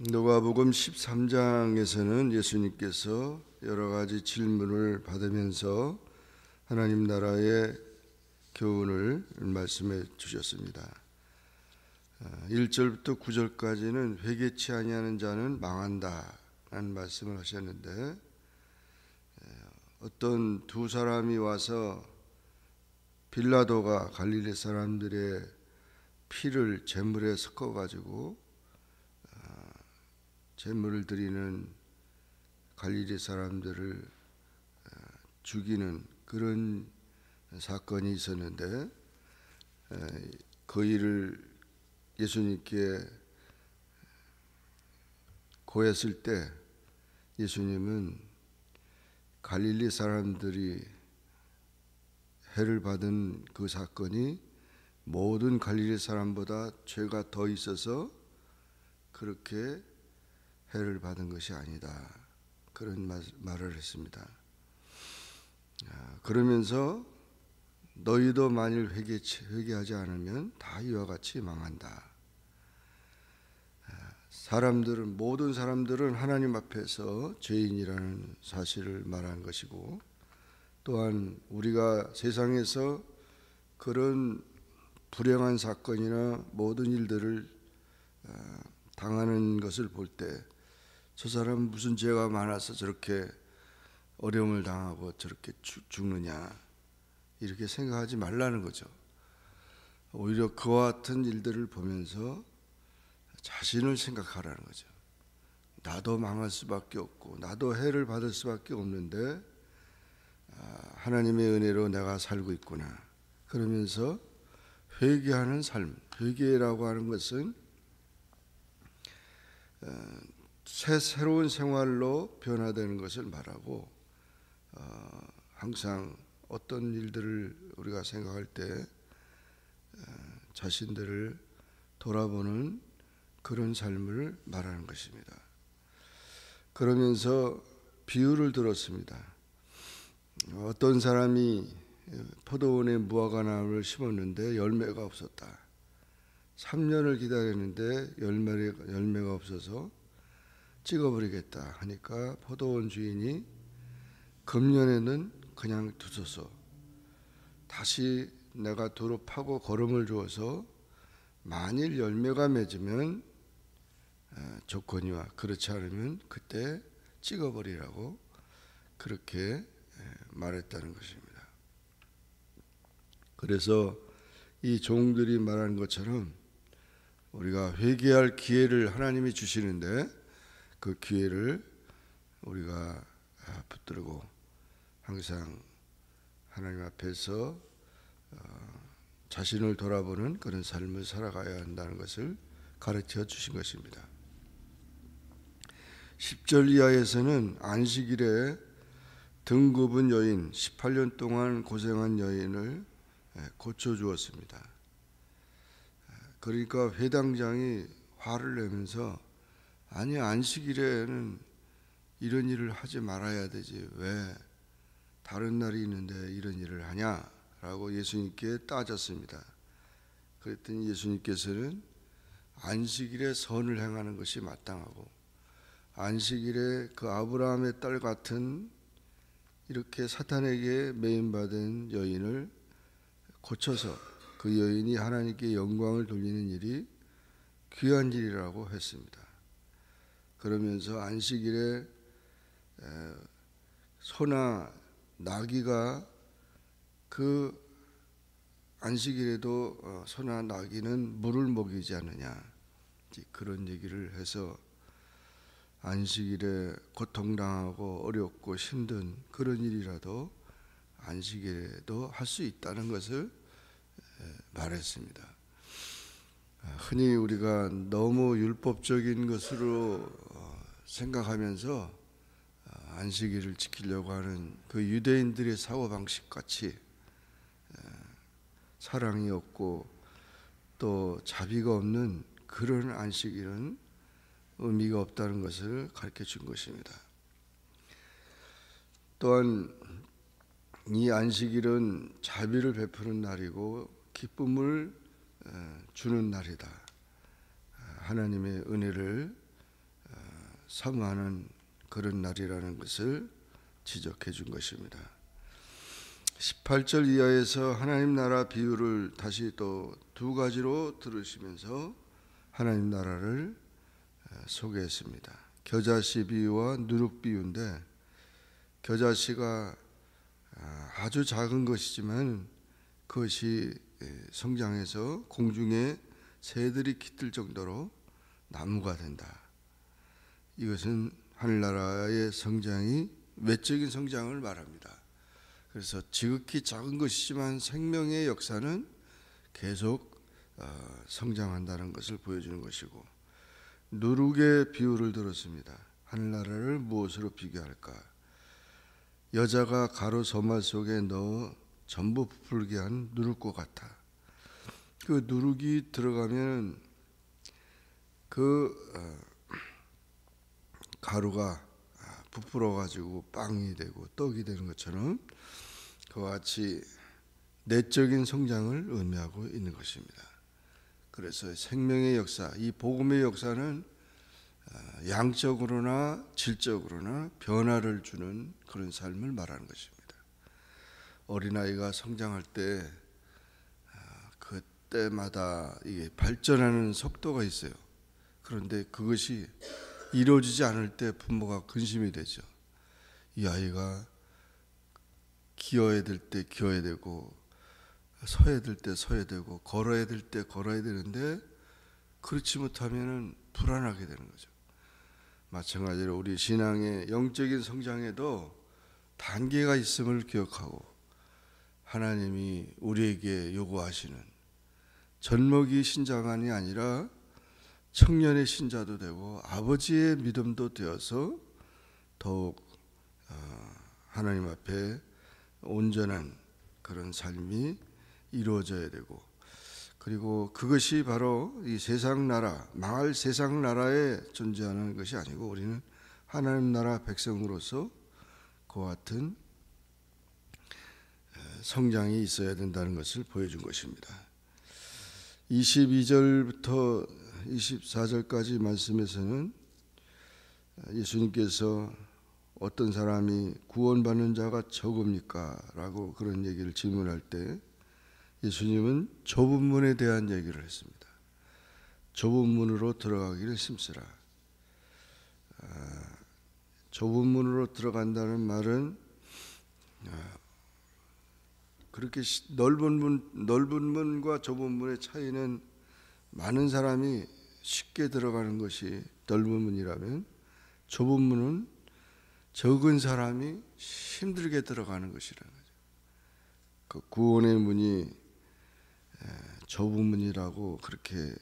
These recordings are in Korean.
누가복음 13장에서는 예수님께서 여러 가지 질문을 받으면서 하나님 나라의 교훈을 말씀해 주셨습니다. 1절부터 9절까지는 회개치 아니하는 자는 망한다 라는 말씀을 하셨는데, 어떤 두 사람이 와서 빌라도가 갈릴리 사람들의 피를 제물에 섞어 가지고 제물을 드리는 갈릴리 사람들을 죽이는 그런 사건이 있었는데, 그 일을 예수님께 고했을 때 예수님은 갈릴리 사람들이 해를 받은 그 사건이 모든 갈릴리 사람보다 죄가 더 있어서 그렇게 해를 받은 것이 아니다, 그런 말을 했습니다. 그러면서 너희도 만일 회개하지 않으면 다 이와 같이 망한다. 모든 사람들은 하나님 앞에서 죄인이라는 사실을 말한 것이고, 또한 우리가 세상에서 그런 불행한 사건이나 모든 일들을 당하는 것을 볼 때 저 사람은 무슨 죄가 많아서 저렇게 어려움을 당하고 저렇게 죽느냐, 이렇게 생각하지 말라는 거죠. 오히려 그와 같은 일들을 보면서 자신을 생각하라는 거죠. 나도 망할 수밖에 없고 나도 해를 받을 수밖에 없는데 하나님의 은혜로 내가 살고 있구나, 그러면서 회개하는 삶. 회개라고 하는 것은 새로운 생활로 변화되는 것을 말하고, 항상 어떤 일들을 우리가 생각할 때 자신들을 돌아보는 그런 삶을 말하는 것입니다. 그러면서 비유를 들었습니다. 어떤 사람이 포도원에 무화과나무를 심었는데 열매가 없었다. 3년을 기다렸는데 열매가 없어서 찍어버리겠다 하니까 포도원 주인이 금년에는 그냥 두소서, 다시 내가 도로 파고 거름을 주어서 만일 열매가 맺으면 좋거니와 그렇지 않으면 그때 찍어버리라고 그렇게 말했다는 것입니다. 그래서 이 종들이 말하는 것처럼 우리가 회개할 기회를 하나님이 주시는데, 그 기회를 우리가 붙들고 항상 하나님 앞에서 자신을 돌아보는 그런 삶을 살아가야 한다는 것을 가르쳐 주신 것입니다. 10절 이하에서는 안식일에 등 굽은 여인, 18년 동안 고생한 여인을 고쳐주었습니다. 그러니까 회당장이 화를 내면서, 아니 안식일에는 이런 일을 하지 말아야 되지, 왜 다른 날이 있는데 이런 일을 하냐라고 예수님께 따졌습니다. 그랬더니 예수님께서는 안식일에 선을 행하는 것이 마땅하고, 안식일에 그 아브라함의 딸 같은 이렇게 사탄에게 매인받은 여인을 고쳐서 그 여인이 하나님께 영광을 돌리는 일이 귀한 일이라고 했습니다. 그러면서 안식일에 소나 나귀가, 그 안식일에도 소나 나귀는 물을 먹이지 않느냐, 그런 얘기를 해서 안식일에 고통당하고 어렵고 힘든 그런 일이라도 안식일에도 할 수 있다는 것을 말했습니다. 흔히 우리가 너무 율법적인 것으로 생각하면서 안식일을 지키려고 하는 그 유대인들의 사고방식 같이 사랑이 없고 또 자비가 없는 그런 안식일은 의미가 없다는 것을 가르쳐 준 것입니다. 또한 이 안식일은 자비를 베푸는 날이고 기쁨을 주는 날이다. 하나님의 은혜를 사모하는 그런 날이라는 것을 지적해 준 것입니다. 18절 이하에서 하나님 나라 비유를 다시 또 두 가지로 들으시면서 하나님 나라를 소개했습니다. 겨자씨 비유와 누룩 비유인데, 겨자씨가 아주 작은 것이지만 그것이 성장해서 공중에 새들이 깃들 정도로 나무가 된다. 이것은 하늘나라의 성장이 외적인 성장을 말합니다. 그래서 지극히 작은 것이지만 생명의 역사는 계속 성장한다는 것을 보여주는 것이고, 누룩의 비유를 들었습니다. 하늘나라를 무엇으로 비교할까? 여자가 가루 소말 속에 넣어 전부 부풀게 한 누룩과 같아. 그 누룩이 들어가면 그 가루가 부풀어 가지고 빵이 되고 떡이 되는 것처럼 그와 같이 내적인 성장을 의미하고 있는 것입니다. 그래서 생명의 역사, 이 복음의 역사는 양적으로나 질적으로나 변화를 주는 그런 삶을 말하는 것입니다. 어린아이가 성장할 때 그때마다 이게 발전하는 속도가 있어요. 그런데 그것이 이루어지지 않을 때 부모가 근심이 되죠. 이 아이가 기어야 될 때 기어야 되고, 서야 될 때 서야 되고, 걸어야 될 때 걸어야 되는데 그렇지 못하면 불안하게 되는 거죠. 마찬가지로 우리 신앙의 영적인 성장에도 단계가 있음을 기억하고, 하나님이 우리에게 요구하시는 젖먹이 신자만이 아니라 청년의 신자도 되고 아버지의 믿음도 되어서 더욱 하나님 앞에 온전한 그런 삶이 이루어져야 되고, 그리고 그것이 바로 이 세상 나라, 망할 세상 나라에 존재하는 것이 아니고 우리는 하나님 나라 백성으로서 그와 같은 성장이 있어야 된다는 것을 보여준 것입니다. 22절부터 24절까지 말씀에서는 예수님께서 어떤 사람이 구원받는 자가 적습니까? 라고 그런 얘기를 질문할 때 예수님은 좁은 문에 대한 얘기를 했습니다. 좁은 문으로 들어가기를 힘쓰라. 좁은 문으로 들어간다는 말은 그렇게 넓은 문과 좁은 문의 차이는, 많은 사람이 쉽게 들어가는 것이 넓은 문이라면 좁은 문은 적은 사람이 힘들게 들어가는 것이라는 거죠. 그 구원의 문이 좁은 문이라고 그렇게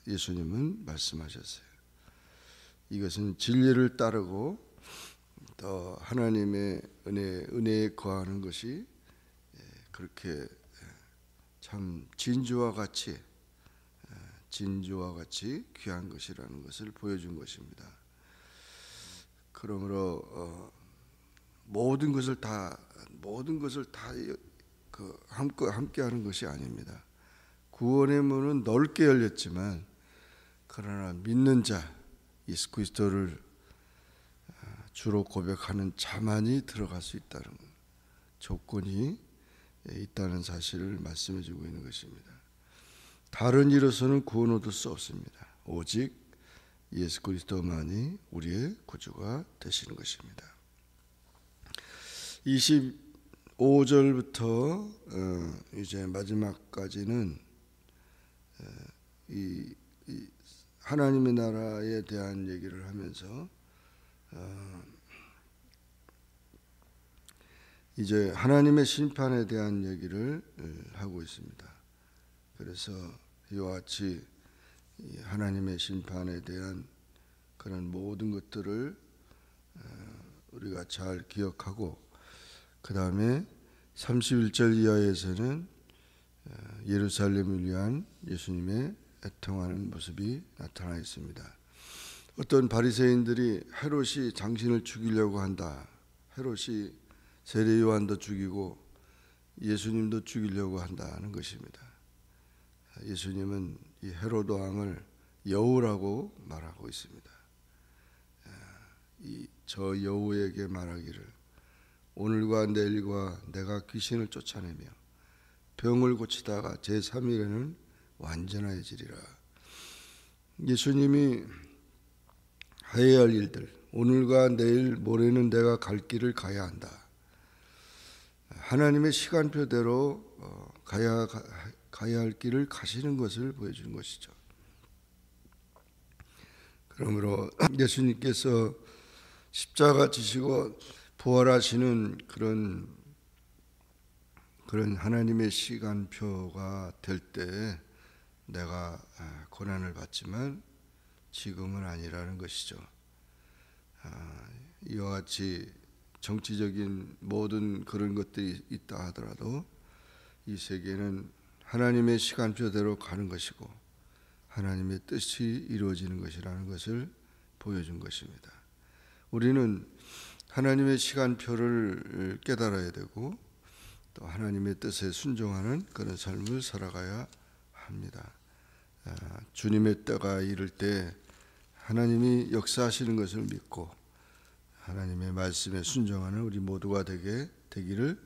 예수님은 말씀하셨어요. 이것은 진리를 따르고 또 하나님의 은혜에 거하는 것이 그렇게 참 진주와 같이 귀한 것이라는 것을 보여준 것입니다. 그러므로 모든 것을 다 함께하는 것이 아닙니다. 구원의 문은 넓게 열렸지만, 그러나 믿는 자 예수 그리스도를 주로 고백하는 자만이 들어갈 수 있다는 조건이 있다는 사실을 말씀해주고 있는 것입니다. 다른 이로서는 구원 얻을 수 없습니다. 오직 예수 그리스도만이 우리의 구주가 되시는 것입니다. 25절부터 이제 마지막까지는 이 하나님의 나라에 대한 얘기를 하면서 이제 하나님의 심판에 대한 얘기를 하고 있습니다. 그래서 이와 같이 하나님의 심판에 대한 그런 모든 것들을 우리가 잘 기억하고, 그 다음에 31절 이하에서는 예루살렘을 위한 예수님의 애통하는 모습이 나타나 있습니다. 어떤 바리새인들이 헤롯이 당신을 죽이려고 한다, 헤롯이 세례 요한도 죽이고 예수님도 죽이려고 한다는 것입니다. 예수님은 이 헤롯 왕을 여우라고 말하고 있습니다. 저 여우에게 말하기를 오늘과 내일과 내가 귀신을 쫓아내며 병을 고치다가 제3일에는 완전해지리라. 예수님이 해야 할 일들, 오늘과 내일 모레는 내가 갈 길을 가야 한다. 하나님의 시간표대로 가야 할 길을 가시는 것을 보여주는 것이죠. 그러므로 예수님께서 십자가 지시고 부활하시는 그런 하나님의 시간표가 될 때 내가 고난을 받지만 지금은 아니라는 것이죠. 이와 같이 정치적인 모든 그런 것들이 있다 하더라도 이 세계는 하나님의 시간표대로 가는 것이고 하나님의 뜻이 이루어지는 것이라는 것을 보여준 것입니다. 우리는 하나님의 시간표를 깨달아야 되고 또 하나님의 뜻에 순종하는 그런 삶을 살아가야 합니다. 주님의 때가 이를 때 하나님이 역사하시는 것을 믿고 하나님의 말씀에 순종하는 우리 모두가 되기를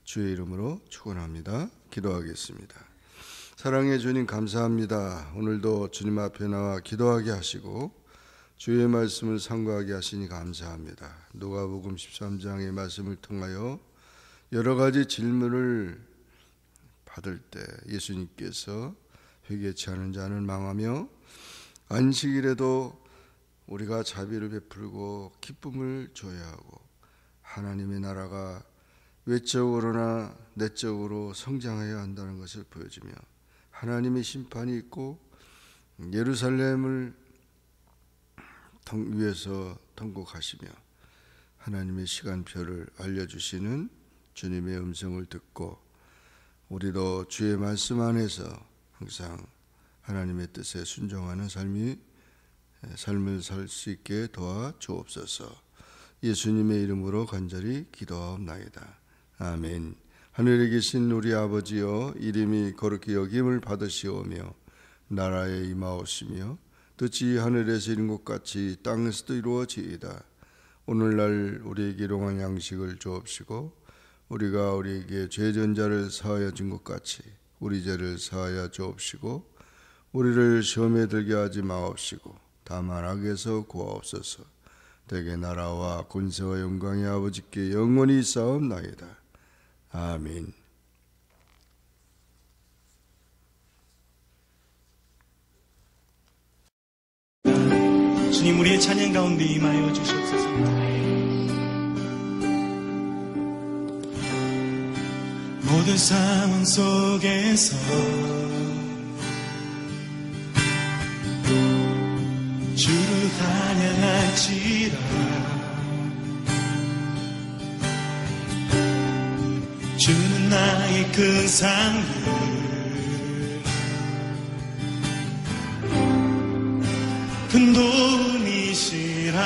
주의 이름으로 축원합니다. 기도하겠습니다. 사랑의 주님 감사합니다. 오늘도 주님 앞에 나와 기도하게 하시고 주의 말씀을 상고하게 하시니 감사합니다. 누가복음 13장의 말씀을 통하여 여러 가지 질문을 받을 때 예수님께서 회개치 않은 자는 망하며 안식일에도 우리가 자비를 베풀고 기쁨을 줘야 하고 하나님의 나라가 외적으로나 내적으로 성장해야 한다는 것을 보여주며 하나님의 심판이 있고 예루살렘을 위해서 통곡하시며 하나님의 시간표를 알려주시는 주님의 음성을 듣고 우리도 주의 말씀 안에서 항상 하나님의 뜻에 순종하는 삶을 살 수 있게 도와 주옵소서. 예수님의 이름으로 간절히 기도하옵나이다. 아멘. 하늘에 계신 우리 아버지여, 이름이 거룩히 여김을 받으시오며 나라에 임하옵시며 뜻이 하늘에서 이룬 것 같이 땅에서도 이루어지이다. 오늘날 우리에게 일용할 양식을 주옵시고 우리가 우리에게 죄진 자를 사하여 준 것 같이 우리 죄를 사하여 주옵시고 우리를 시험에 들게 하지 마옵시고 다만 악에서 구하옵소서. 대개 나라와 권세와 영광이 아버지께 영원히 있사옵나이다. 아멘. 주님, 우리의 찬양 가운데 임하여 주시옵소서. 모든 상황 속에서 주를 찬양할지라. 주는 나의 큰 상급, 큰 도움이시라.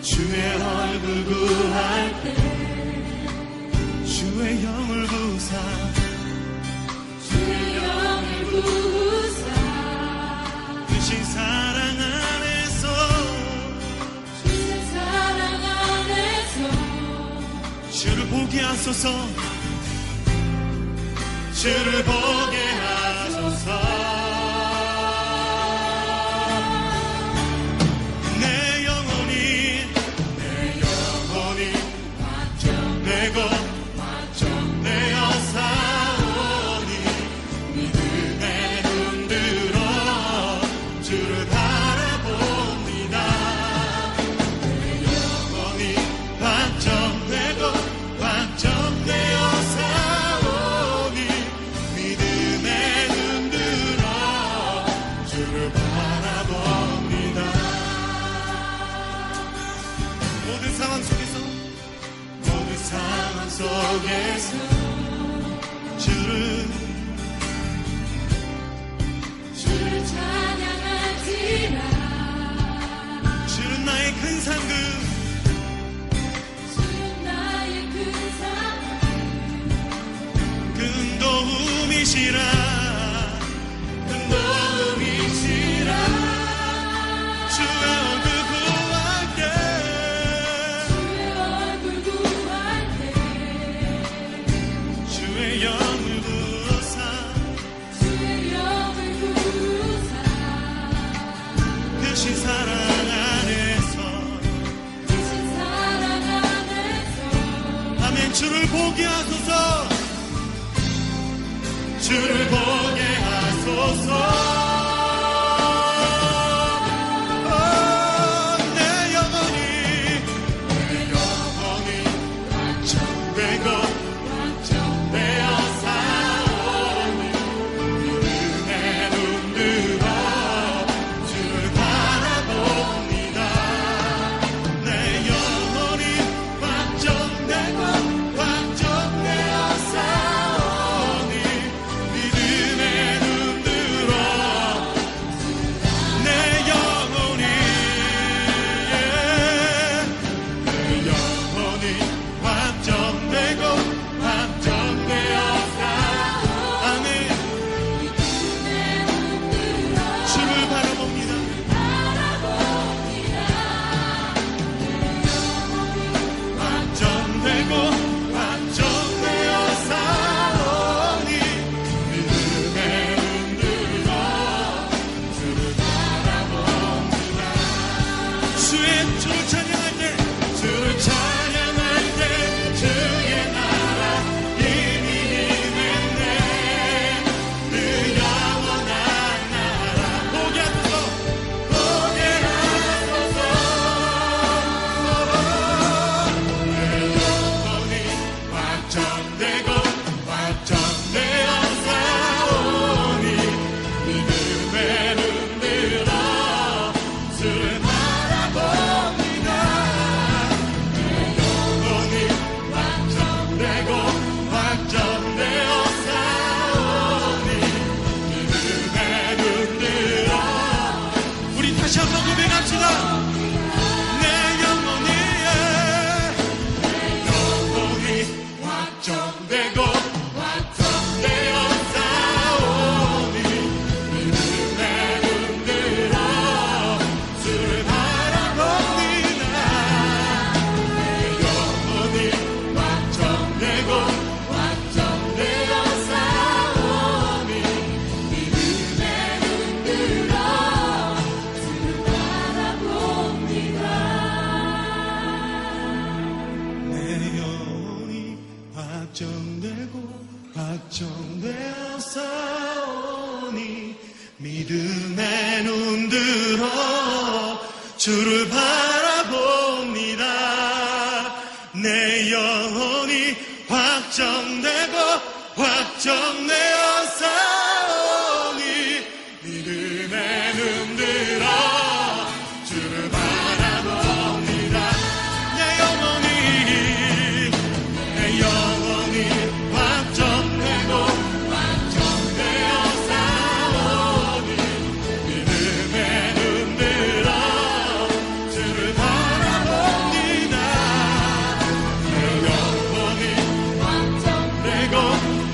주의 얼굴 구할 때 주의 영을 구사, 주의 영을 구사, 크신 사랑 안에서, 주의 사랑 안에서 주를 보게 하소서. 주를 보게 하소서. 내 영혼이 확정되고 확정되어 사오니 믿음의 눈 들어 주를 바라봅니다. 내 영혼이 확정되고 확정되어 사오니 믿음의 눈 들어 주를 바라봅니다. 모든 상황 속에서 주를 찬양할지라. 주는 나의 큰 상급, 주는 나의 큰 상급, 큰 도움이시라. 큰 도움이시라. 보게 하소서. 주를 보게 하소서. 내 영혼이 완전되고 완전되어 사오니 내 눈 들어 주를 바라봅니다. 내 영혼이 완전되고 완전되어 사오니 믿음의 눈 들어 내 영혼이 완전되고 완전되어 사오니 주를 바라봅니다. 완전되고 완전되어 사오니 믿음의 눈 들어 주를 바라봅니다. 주를 찬양할 때 주를 찬양할 때 주의 나라 이미 임했네. 그 영원한 나라 보게 하소서. 보게 하소서. 내 영혼이 완전되고 완전되어 사오니 믿음의 눈 들어 주를 바라봅니다. 내 영혼이 완전되고 완전되어 사오니 믿음의 눈 들어 우리 다시 한번 고백합시다. 내 영혼이 완전되고 완전되어 사오니 믿음의 눈 들어 주를 바라봅니다. 내 영혼이 완전되고 완전되어 사오니 믿음의 눈 들어 주를 바라봅니다. 내 영혼이 확정되고 확정되어 사오니 믿음의 눈 들어 주를 바라봅니다. 내 영혼이 확정되고 확정되어 사오니 믿음의 눈 들어 주를 바라봅니다. 내 영혼이 완전되고 완전되어 사오니 믿음의 눈 들어 주를 바라봅니다. 내 영혼이 완전되고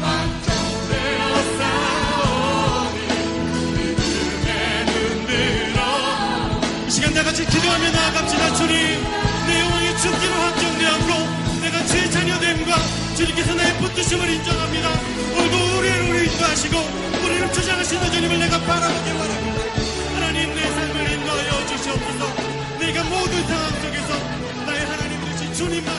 완전되어 사오니 믿음의 눈 들어 이 시간 다 같이 기도하며 나아갑시다. 주님, 내 영혼이 죽기로 확정되었고 내가 주의 자녀됨과 주님께서 나의 붙드심을 인정합니다. 오늘도 우리를 인도하시고 우리를 주장하시는 주님을 내가 바라보길 원합니다. 하나님, 내 삶을 인도하여 주시옵소서. 내가 모든 상황 속에서 나의 하나님 되신 주님만